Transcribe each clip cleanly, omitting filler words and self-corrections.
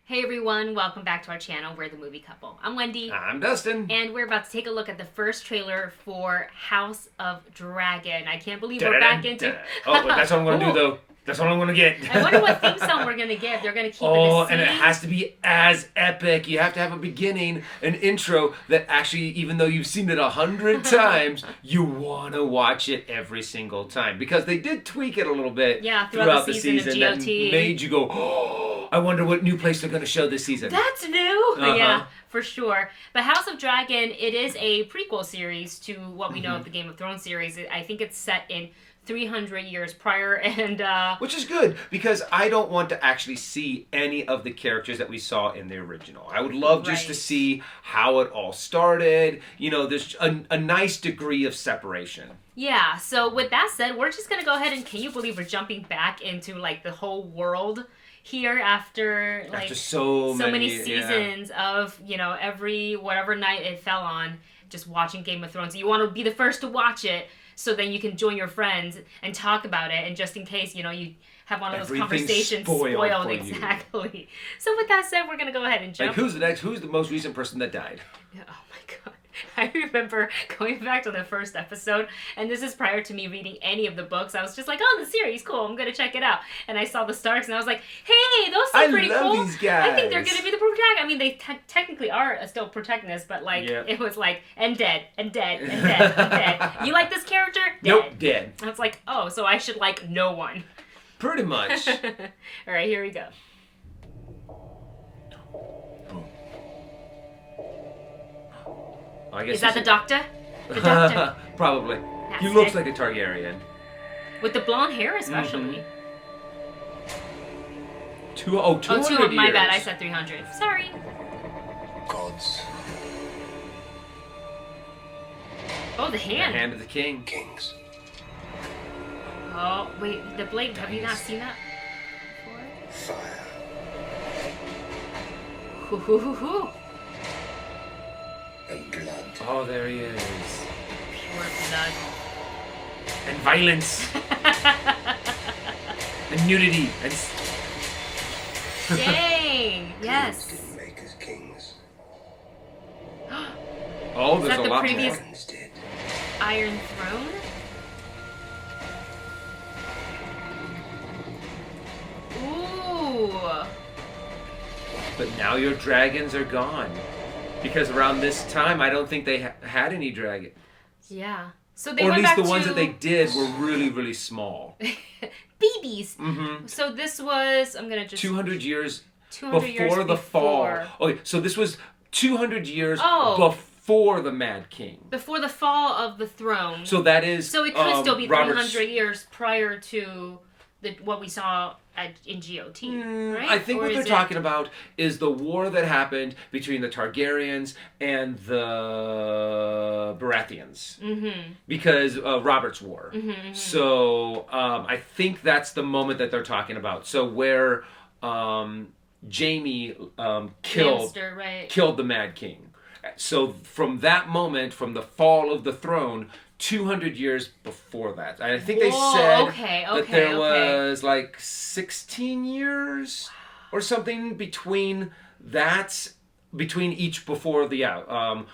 Hey everyone, welcome back to our channel, We're the Movie Couple. I'm Wendy. I'm Dustin. And we're about to take a look at the first trailer for House of Dragon. I can't believe we're back into... Oh, that's what I'm going to do though. That's what I'm going to get. I wonder what theme song we're going to get. They're going to keep it the same. And it has to be as epic. You have to have a beginning, an intro that actually, even though you've seen it 100 times, you want to watch it every single time. Because they did tweak it a little bit throughout the season of GOT. That made you go, oh, I wonder what new place they're going to show this season. That's new. Yeah, for sure. But House of Dragon, it is a prequel series to what we know of the Game of Thrones series. I think it's set in 300 years prior, and which is good, because I don't want to actually see any of the characters that we saw in the original. I would love just to see how it all started. You know, there's a nice degree of separation. Yeah, so with that said, we're just gonna go ahead and, can you believe we're jumping back into like the whole world here after so many seasons of, you know, every whatever night it fell on, just watching Game of Thrones. You want to be the first to watch it, so then you can join your friends and talk about it, and just in case, you know, you have one of those conversations spoiled exactly. So with that said, we're going to go ahead and jump. Like, who's the most recent person that died? Oh my god. I remember going back to the first episode, and this is prior to me reading any of the books. I was just like, oh, the series, cool, I'm going to check it out. And I saw the Starks, and I was like, hey, those seem pretty cool. I love these guys. I think they're going to be the protagonists. I mean, they technically are still protagonists, but like, it was like, and dead, and dead, and dead, and dead. You like this character? Dead. Nope, dead. And it's like, oh, so I should like no one. Pretty much. All right, here we go. I guess is that the doctor? The doctor? Probably. That's he looks it. like a Targaryen. With the blonde hair, especially. 200 200 years. My bad, I said 300. Sorry. Gods. Oh, the hand. The hand of the king. Kings. Oh, wait, the blade. Have you not seen that before? Fire. Hoo hoo hoo hoo. And blood. Oh, there he is. Pure blood. And violence. And nudity. And... Dang! Yes. Kings didn't make us kings. Oh, Is there's that a the lot previous more. Did. Iron Throne? Ooh. But now your dragons are gone. Because around this time, I don't think they had any dragons. Yeah. So they or at went least back the ones to... that they did were really, really small. BBs. So this was, I'm gonna just 200 years 200 years before the fall. Okay, so this was 200 years before the Mad King. Before the fall of the throne. So that is. So it could still be Robert's... 300 years prior to what we saw in GOT, right? I think what they're talking about is the war that happened between the Targaryens and the Baratheons. Because Robert's War. So I think that's the moment that they're talking about. So where Jaime killed the Mad King. So from that moment, from the fall of the throne, 200 years before that. I think they said that there was like 16 years or something between each before the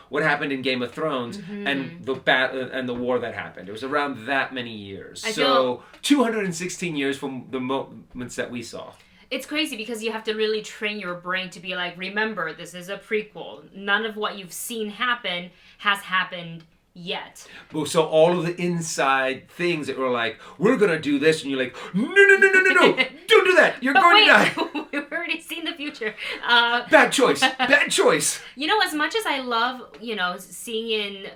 what happened in Game of Thrones and the war that happened. It was around that many years. So 216 years from the moments that we saw. It's crazy because you have to really train your brain to be like, remember, this is a prequel. None of what you've seen happen has happened yet. So all of the inside things that were like, we're going to do this, and you're like, no, don't do that. You're going to die. We've already seen the future. Bad choice. Bad choice. You know, as much as I love, you know, seeing in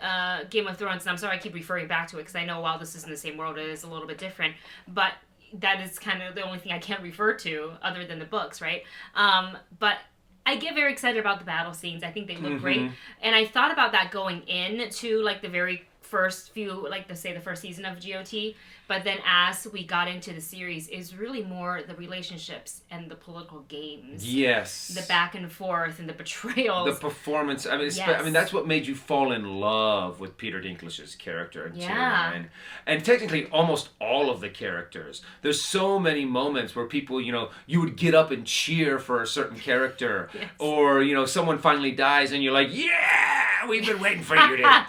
Game of Thrones, and I'm sorry I keep referring back to it because I know while this is in the same world, it is a little bit different, but that is kind of the only thing I can't refer to other than the books, right? But I get very excited about the battle scenes. I think they look great. And I thought about that going into like the very first few, like say the first season of GOT, But then as we got into the series, is really more the relationships and the political games. Yes. The back and forth and the betrayals. The performance. I mean, that's what made you fall in love with Peter Dinklage's character and Tyrion. And technically, almost all of the characters. There's so many moments where people, you would get up and cheer for a certain character. Yes. Or, someone finally dies and you're like, yeah, we've been waiting for you to...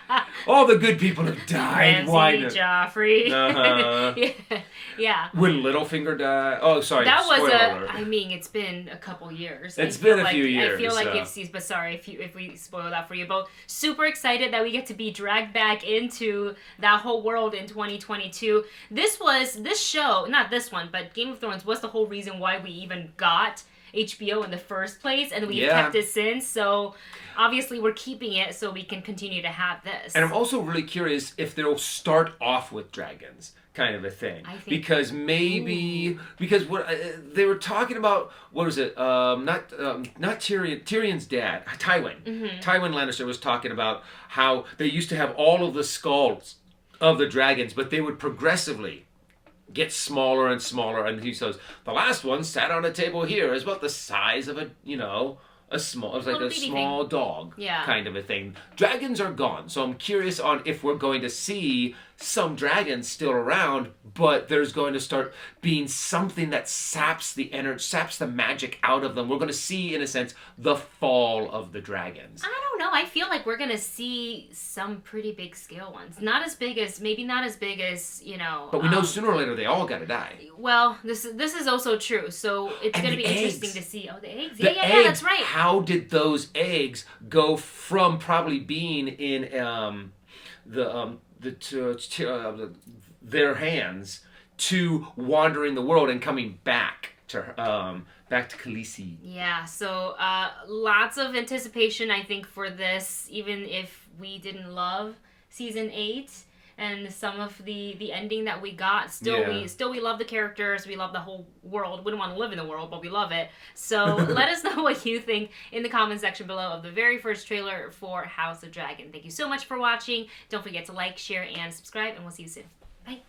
All the good people have died. Ramsay, Joffrey. Yeah. When Littlefinger died. Oh, sorry. That was alert. I mean, it's been a couple years. It's been a few years. I feel like but sorry if we spoil that for you. But super excited that we get to be dragged back into that whole world in 2022. This show, not this one, but Game of Thrones was the whole reason why we even got HBO in the first place, and we've kept it since. So obviously we're keeping it so we can continue to have this. And I'm also really curious if they'll start off with dragons, kind of a thing. I think because what they were talking about, what was it? Not Tyrion's dad, Tywin. Mm-hmm. Tywin Lannister was talking about how they used to have all of the skulls of the dragons, but they would progressively get smaller and smaller, and he says the last one sat on a table here. It's about the size of a small dog, kind of a thing. Dragons are gone, so I'm curious on if we're going to see some dragons still around, but there's going to start being something that saps the energy, saps the magic out of them. We're going to see, in a sense, the fall of the dragons. I don't know. I feel like we're going to see some pretty big scale ones. Not as big as, But we know sooner or later they all got to die. Well, this is also true. So it's going to be interesting to see. Oh, the eggs. Yeah, that's right. How did those eggs go from probably being in their hands to wandering the world and coming back to Khaleesi? Yeah, so lots of anticipation, I think, for this, even if we didn't love season 8 and some of the ending that we got. We love the characters, we love the whole world. Wouldn't want to live in the world, but we love it. So let us know what you think in the comment section below of the very first trailer for House of Dragon. Thank you so much for watching. Don't forget to like, share, and subscribe, and we'll see you soon. Bye.